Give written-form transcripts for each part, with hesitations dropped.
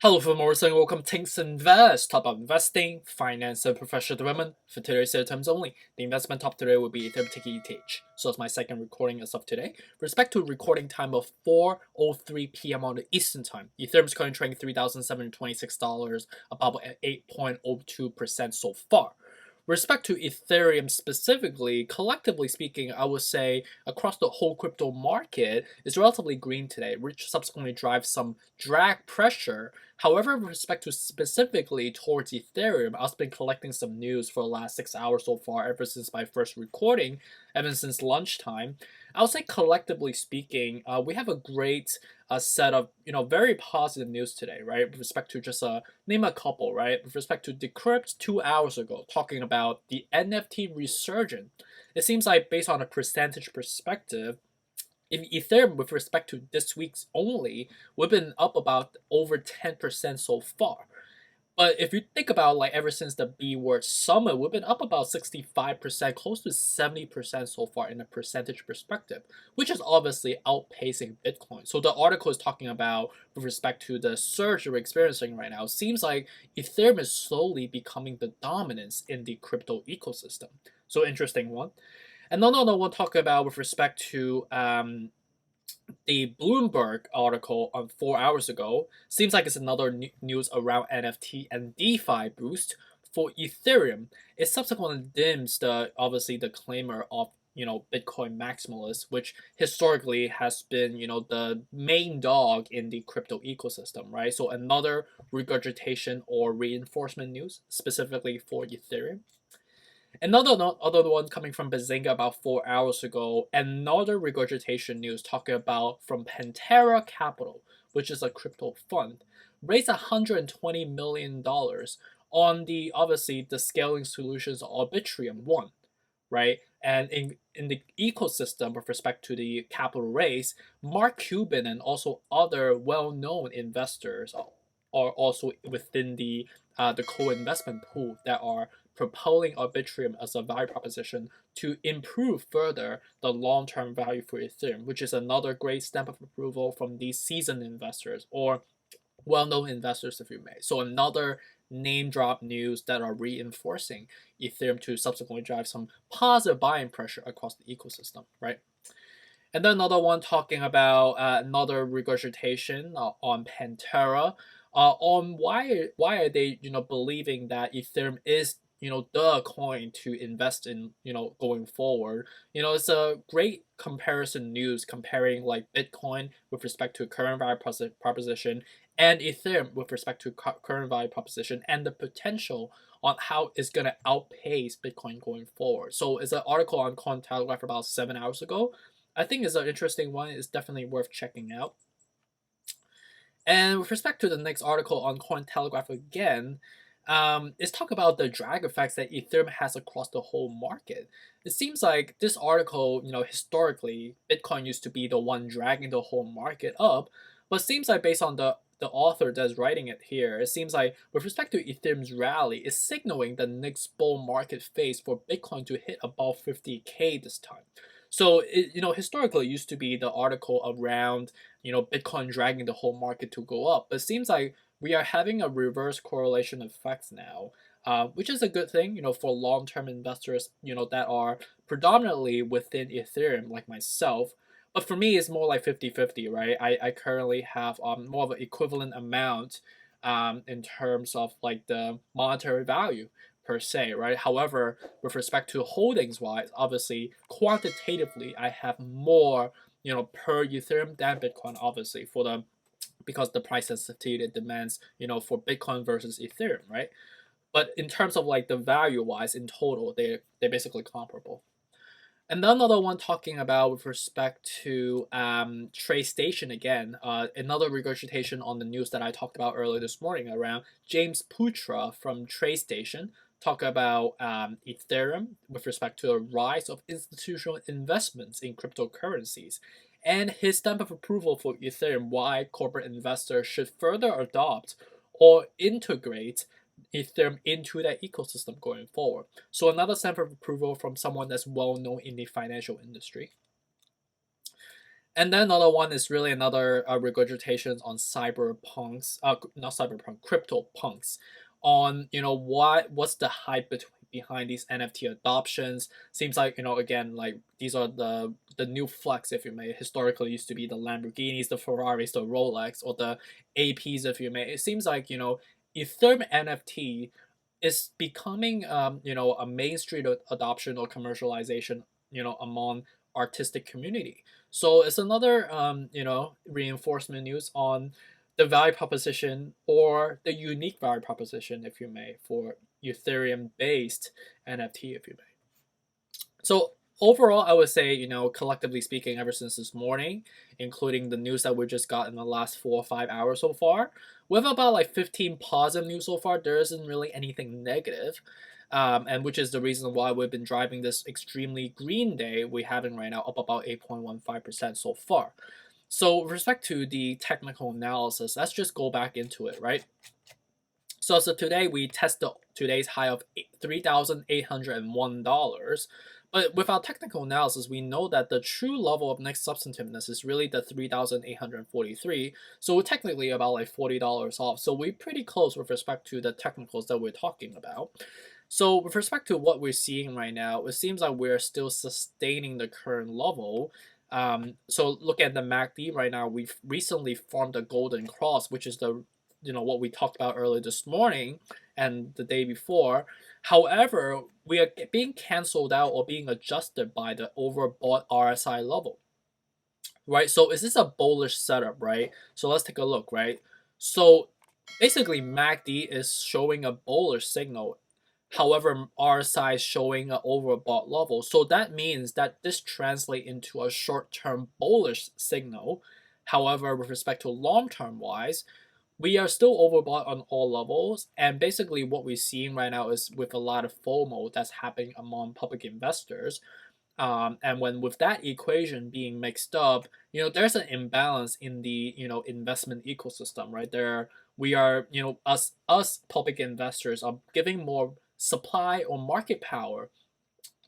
Hello, everyone, and welcome to Things Invest. Talk about investing, finance, and professional development. For today's terms only, the investment top today will be Ethereum ticker ETH. So it's my second recording as of today. With respect to recording time of 4:03 p.m. on the Eastern time, Ethereum is currently trading $3,726, about 8.02% so far. With respect to Ethereum specifically, collectively speaking, I would say across the whole crypto market is relatively green today, which subsequently drives some drag pressure. However, with respect to specifically towards Ethereum, I've been collecting some news for the last 6 hours so far, ever since my first recording, ever since lunchtime. I would say collectively speaking, we have a great set of very positive news today, right? With respect to just name a couple, right? With respect to Decrypt 2 hours ago, talking about the NFT resurgence. It seems like based on a percentage perspective, in Ethereum, with respect to this week's only, we've been up about over 10% so far. But if you think about like ever since the B word summit, we've been up about 65%, close to 70% so far in a percentage perspective, which is obviously outpacing Bitcoin. So the article is talking about with respect to the surge we're experiencing right now. It seems like Ethereum is slowly becoming the dominance in the crypto ecosystem. So interesting one. And another one talking about with respect to the Bloomberg article on 4 hours ago seems like it's another news around NFT and DeFi boost for Ethereum. It subsequently dims the obviously the claimer of Bitcoin maximalist, which historically has been the main dog in the crypto ecosystem, right? So another regurgitation or reinforcement news specifically for Ethereum. Another one coming from Bazinga about 4 hours ago. Another regurgitation news talking about from Pantera Capital, which is a crypto fund, raised $120 million on the obviously the scaling solutions of Arbitrum One, right? And in the ecosystem with respect to the capital raise, Mark Cuban and also other well-known investors are also within the co-investment pool that are propelling Arbitrum as a value proposition to improve further the long-term value for Ethereum, which is another great stamp of approval from these seasoned investors or well-known investors, if you may. So another name drop news that are reinforcing Ethereum to subsequently drive some positive buying pressure across the ecosystem, right? And then another one talking about another regurgitation on Pantera, on why are they believing that Ethereum is the coin to invest in going forward. It's a great comparison news comparing like Bitcoin with respect to current value proposition and Ethereum with respect to current value proposition and the potential on how it's going to outpace Bitcoin going forward. So it's an article on Cointelegraph about 7 hours ago. I think it's an interesting one. It's definitely worth checking out. And with respect to the next article on Cointelegraph again, it's talk about the drag effects that Ethereum has across the whole market. It seems like this article, historically, Bitcoin used to be the one dragging the whole market up, but it seems like based on the author that's writing it here, it seems like with respect to Ethereum's rally, it's signaling the next bull market phase for Bitcoin to hit above 50K this time. So historically it used to be the article around Bitcoin dragging the whole market to go up, but it seems like we are having a reverse correlation effect now, which is a good thing, for long-term investors, that are predominantly within Ethereum, like myself. But for me, it's more like 50-50, right? I currently have more of an equivalent amount in terms of like the monetary value per se, right? However, with respect to holdings wise, obviously quantitatively, I have more, per Ethereum than Bitcoin, obviously, for the because the price sensitivity it demands, for Bitcoin versus Ethereum, right? But in terms of like the value wise in total, they're basically comparable. And then another one talking about with respect to TradeStation again, another regurgitation on the news that I talked about earlier this morning around James Putra from TradeStation talk about Ethereum with respect to a rise of institutional investments in cryptocurrencies and his stamp of approval for Ethereum why corporate investors should further adopt or integrate Ethereum into that ecosystem going forward. So another stamp of approval from someone that's well known in the financial industry. And then another one is really another regurgitation on cyberpunks, not cyberpunk, crypto punks, on what's the hype behind these NFT adoptions. Seems like again like these are the new flex, if you may. Historically used to be the Lamborghinis, the Ferraris, the Rolex, or the APs, if you may. It seems like Ethereum NFT is becoming a mainstream adoption or commercialization among artistic community. So it's another reinforcement news on the value proposition or the unique value proposition, if you may, for Ethereum based NFT, if you may. So overall, I would say, collectively speaking, ever since this morning, including the news that we just got in the last 4 or 5 hours so far, with about like 15 positive news so far, there isn't really anything negative. And which is the reason why we've been driving this extremely green day we're having right now, up about 8.15% so far. So with respect to the technical analysis, let's just go back into it, right? So as of today, we tested today's high of $3,801. But with our technical analysis, we know that the true level of next substantiveness is really the 3,843. So we're technically about like $40 off. So we're pretty close with respect to the technicals that we're talking about. So with respect to what we're seeing right now, it seems like we're still sustaining the current level. So look at the MACD right now. We've recently formed a golden cross, which is the what we talked about earlier this morning and the day before. However, we are being canceled out or being adjusted by the overbought RSI level, right? So is this a bullish setup, right? So let's take a look, right? So basically, MACD is showing a bullish signal. However, RSI is showing an overbought level. So that means that this translates into a short-term bullish signal. However, with respect to long-term wise, we are still overbought on all levels, and basically what we're seeing right now is with a lot of FOMO that's happening among public investors. And when with that equation being mixed up, there's an imbalance in the investment ecosystem, right? There we are, us public investors are giving more supply or market power,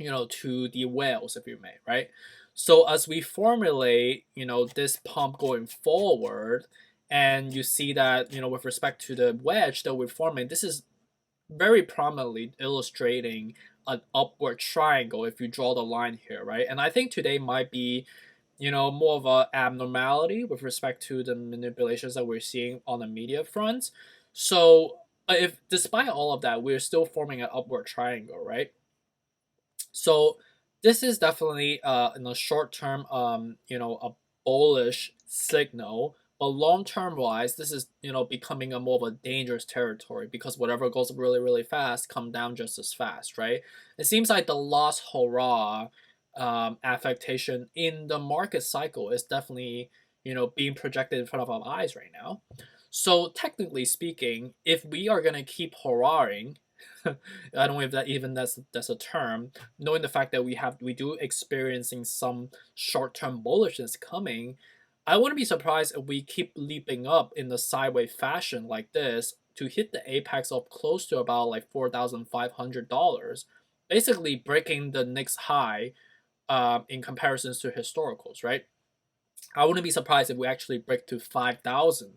to the whales, if you may, right? So as we formulate, this pump going forward, and you see that, with respect to the wedge that we're forming, this is very prominently illustrating an upward triangle if you draw the line here, right? And I think today might be, more of a abnormality with respect to the manipulations that we're seeing on the media front. So if despite all of that, we're still forming an upward triangle, right? So this is definitely in the short term, a bullish signal. But long term wise, this is becoming a more of a dangerous territory, because whatever goes really really fast come down just as fast, right? It seems like the lost hurrah affectation in the market cycle is definitely being projected in front of our eyes right now. So technically speaking, if we are gonna keep hurrahing, I don't know if that's a term, knowing the fact that we do experiencing some short term bullishness coming, I wouldn't be surprised if we keep leaping up in the sideways fashion like this to hit the apex of close to about like $4,500, basically breaking the next high in comparisons to historicals, right? I wouldn't be surprised if we actually break to 5,000,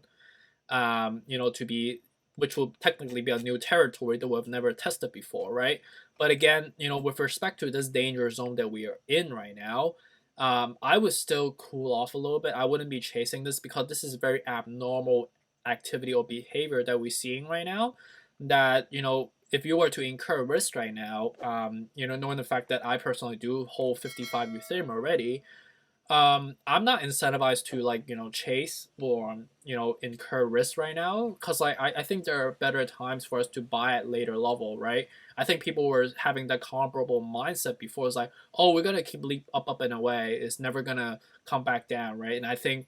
to be, which will technically be a new territory that we've never tested before, right? But again, with respect to this danger zone that we are in right now, I would still cool off a little bit. I wouldn't be chasing this because this is very abnormal activity or behavior that we're seeing right now. That if you were to incur risk right now, knowing the fact that I personally do hold 55 Ethereum already, I'm not incentivized to chase or incur risk right now, because I think there are better times for us to buy at later level, right? I think people were having that comparable mindset before. It's like, oh, we're gonna keep leap up and away, it's never gonna come back down, right? And I think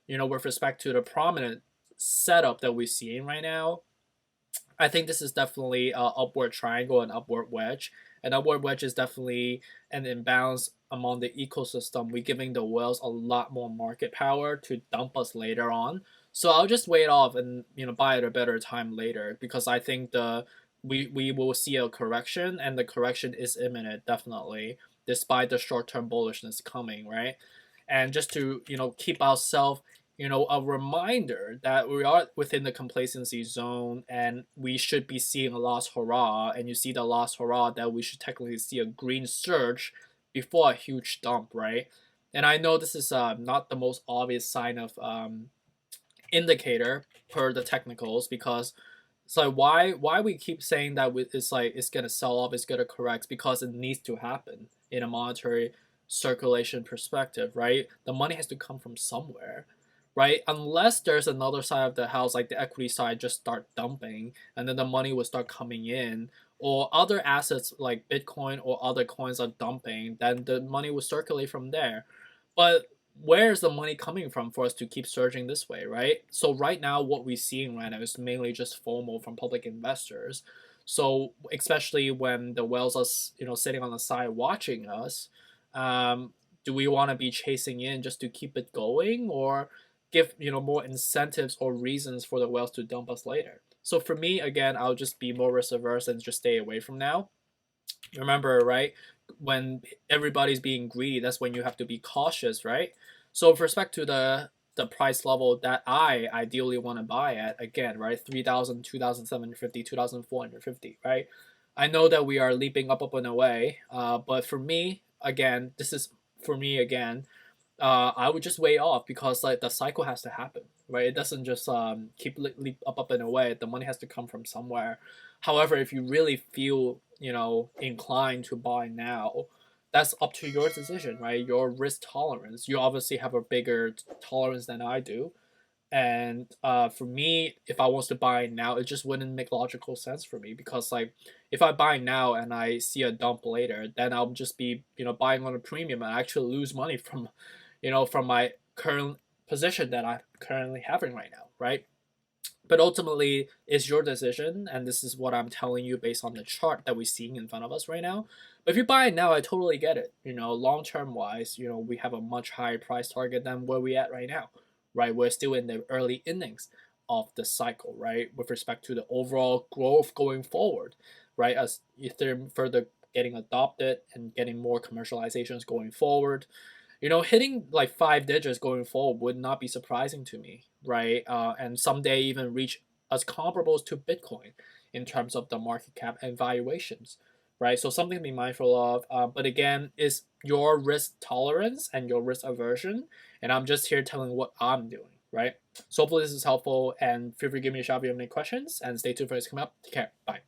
with respect to the prominent setup that we're seeing right now, I think this is definitely a upward triangle and upward wedge. And upward wedge is definitely an imbalance among the ecosystem. We're giving the whales a lot more market power to dump us later on. So I'll just wait off and buy at a better time later, because I think we will see a correction, and the correction is imminent, definitely, despite the short term bullishness coming, right? and just to keep ourselves a reminder that we are within the complacency zone and we should be seeing a last hurrah, and you see the last hurrah that we should technically see a green surge before a huge dump, right? And I know this is not the most obvious sign of indicator per the technicals, because it's like why we keep saying that it's like it's gonna sell off, it's gonna correct, because it needs to happen in a monetary circulation perspective, right? The money has to come from somewhere, right? Unless there's another side of the house, like the equity side, just start dumping, and then the money will start coming in, or other assets like Bitcoin or other coins are dumping, then the money will circulate from there. But where's the money coming from for us to keep surging this way, right? So right now, what we're seeing right now is mainly just FOMO from public investors. So especially when the whales are, sitting on the side watching us, do we want to be chasing in just to keep it going, or give more incentives or reasons for the whales to dump us later? So for me, again, I'll just be more risk averse and just stay away from now. Remember, right? When everybody's being greedy, that's when you have to be cautious, right? So with respect to the price level that I ideally want to buy at, again, right, 3,000, 2,750, 2,450, right? I know that we are leaping up and away, but for me, again, this is for me again. I would just weigh off, because like the cycle has to happen, right? It doesn't just keep leap up and away. The money has to come from somewhere. However, if you really feel inclined to buy now, that's up to your decision, right? Your risk tolerance. You obviously have a bigger tolerance than I do, and for me, if I was to buy now, it just wouldn't make logical sense for me, because like if I buy now and I see a dump later, then I'll just be buying on a premium and I actually lose money from from my current position that I'm currently having right now, right? But ultimately, it's your decision, and this is what I'm telling you based on the chart that we're seeing in front of us right now. But if you buy it now, I totally get it. Long term wise, we have a much higher price target than where we at right now, right? We're still in the early innings of the cycle, right? With respect to the overall growth going forward, right? As Ethereum further getting adopted and getting more commercializations going forward, hitting like 5 digits going forward would not be surprising to me, right? And someday even reach as comparables to Bitcoin in terms of the market cap and valuations, right? So something to be mindful of. But again, is your risk tolerance and your risk aversion, and I'm just here telling what I'm doing, right? So hopefully this is helpful, and feel free to give me a shout if you have any questions, and stay tuned for this coming up. Take care. Bye.